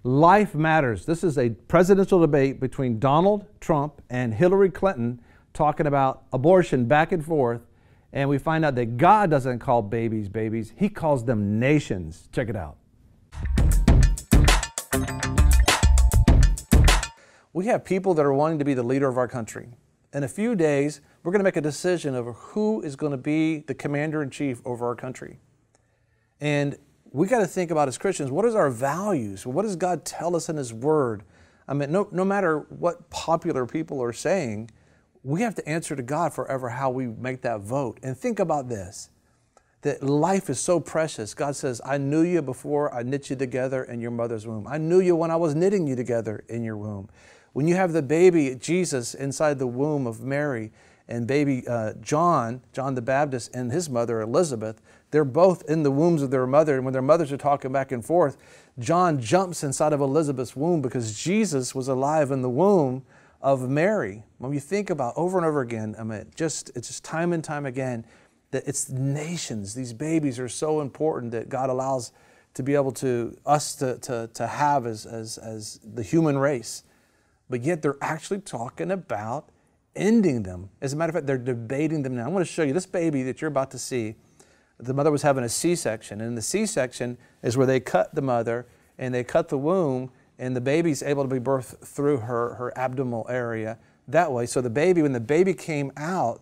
Life matters. This is a presidential debate between Donald Trump and Hillary Clinton talking about abortion back and forth. And we find out that God doesn't call babies babies. He calls them nations. Check it out. We have people that are wanting to be the leader of our country. In a few days, we're going to make a decision over who is going to be the commander-in-chief over our country. And we got to think about, as Christians, what is our values? What does God tell us in His Word? I mean, no matter what popular people are saying, we have to answer to God forever how we make that vote. And think about this, that life is so precious. God says, I knew you before I knit you together in your mother's womb. I knew you when I was knitting you together in your womb. When you have the baby Jesus inside the womb of Mary and baby John the Baptist and his mother Elizabeth, they're both in the wombs of their mother. And when their mothers are talking back and forth, John jumps inside of Elizabeth's womb because Jesus was alive in the womb of Mary. When you think about over and over again, I mean, it's just time and time again that it's nations. These babies are so important that God allows to be able to us to have as the human race. But yet they're actually talking about ending them. As a matter of fact, they're debating them now. I want to show you this baby that you're about to see. The mother was having a C-section, and the C-section is where they cut the mother and they cut the womb, and the baby's able to be birthed through her abdominal area that way. So the baby, when the baby came out,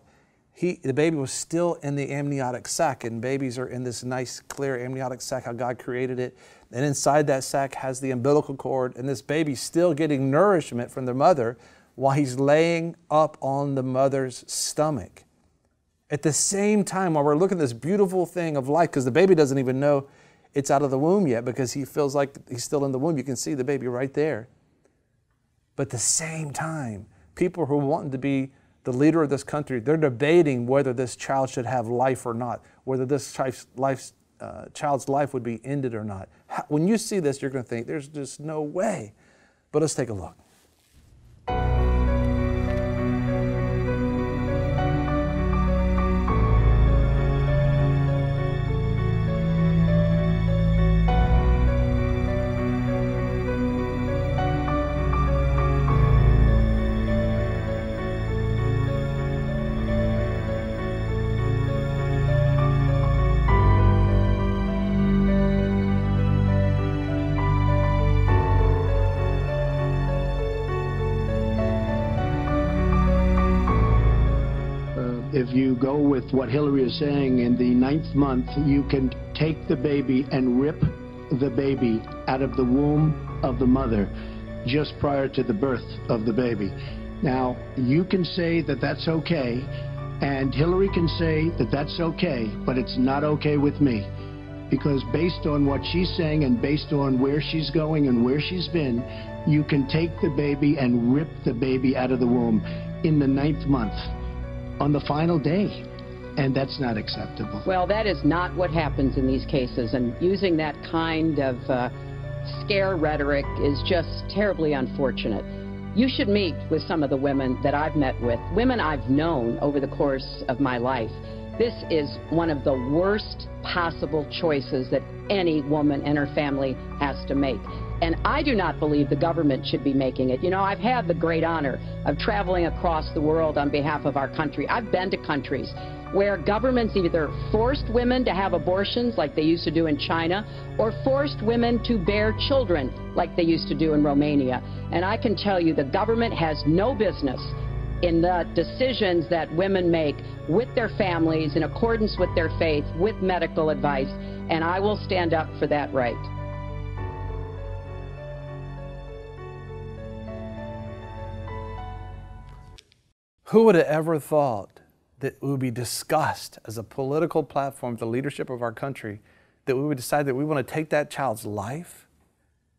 the baby was still in the amniotic sac, and babies are in this nice clear amniotic sac, how God created it. And inside that sac has the umbilical cord, and this baby's still getting nourishment from the mother while he's laying up on the mother's stomach. At the same time, while we're looking at this beautiful thing of life, because the baby doesn't even know it's out of the womb yet because he feels like he's still in the womb. You can see the baby right there. But at the same time, people who are wanting to be the leader of this country, they're debating whether this child should have life or not, whether this child's life would be ended or not. When you see this, you're going to think, there's just no way. But let's take a look. If you go with what Hillary is saying, in the 9th month, you can take the baby and rip the baby out of the womb of the mother just prior to the birth of the baby. Now, you can say that that's okay, and Hillary can say that that's okay, but it's not okay with me. Because based on what she's saying and based on where she's going and where she's been, you can take the baby and rip the baby out of the womb in the 9th month. On the final day, and that's not acceptable. Well, that is not what happens in these cases, and using that kind of scare rhetoric is just terribly unfortunate. You should meet with some of the women that I've met with, women I've known over the course of my life. This is one of the worst possible choices that any woman and her family has to make. And I do not believe the government should be making it. You know, I've had the great honor of traveling across the world on behalf of our country. I've been to countries where governments either forced women to have abortions like they used to do in China, or forced women to bear children like they used to do in Romania. And I can tell you the government has no business in the decisions that women make with their families in accordance with their faith, with medical advice, and I will stand up for that right. Who would have ever thought that it would be discussed as a political platform, the leadership of our country, that we would decide that we want to take that child's life?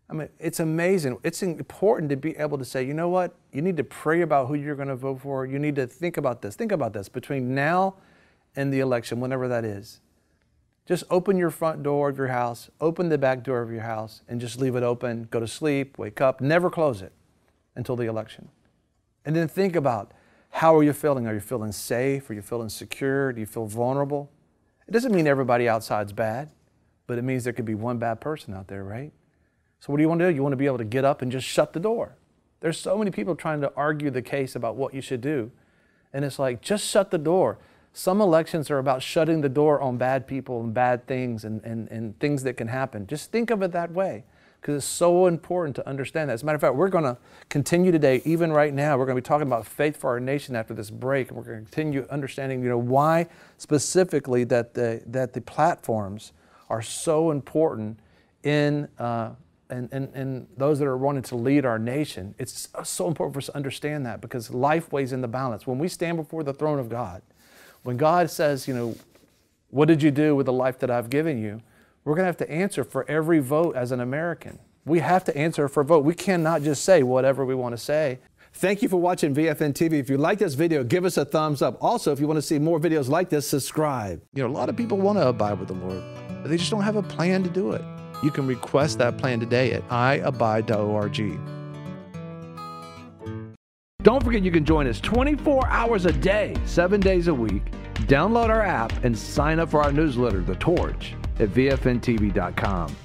I mean, it's amazing. It's important to be able to say, you know what? You need to pray about who you're going to vote for. You need to think about this. Think about this between now and the election, whenever that is. Just open your front door of your house, open the back door of your house, and just leave it open. Go to sleep, wake up, never close it until the election. And then think about, how are you feeling? Are you feeling safe? Are you feeling secure? Do you feel vulnerable? It doesn't mean everybody outside's bad, but it means there could be one bad person out there, right? So what do you want to do? You want to be able to get up and just shut the door. There's so many people trying to argue the case about what you should do. And it's like, just shut the door. Some elections are about shutting the door on bad people and bad things and things that can happen. Just think of it that way, because it's so important to understand that. As a matter of fact, we're going to continue today, even right now, we're going to be talking about faith for our nation after this break. And we're going to continue understanding, why specifically that the platforms are so important in those that are wanting to lead our nation. It's so important for us to understand that, because life weighs in the balance. When we stand before the throne of God, when God says, what did you do with the life that I've given you? We're going to have to answer for every vote as an American. We have to answer for a vote. We cannot just say whatever we want to say. Thank you for watching VFNtv. If you like this video, give us a thumbs up. Also, if you want to see more videos like this, subscribe. A lot of people want to abide with the Lord, but they just don't have a plan to do it. You can request that plan today at iabide.org. Don't forget you can join us 24 hours a day, 7 days a week. Download our app and sign up for our newsletter, The Torch, at VFNtv.com.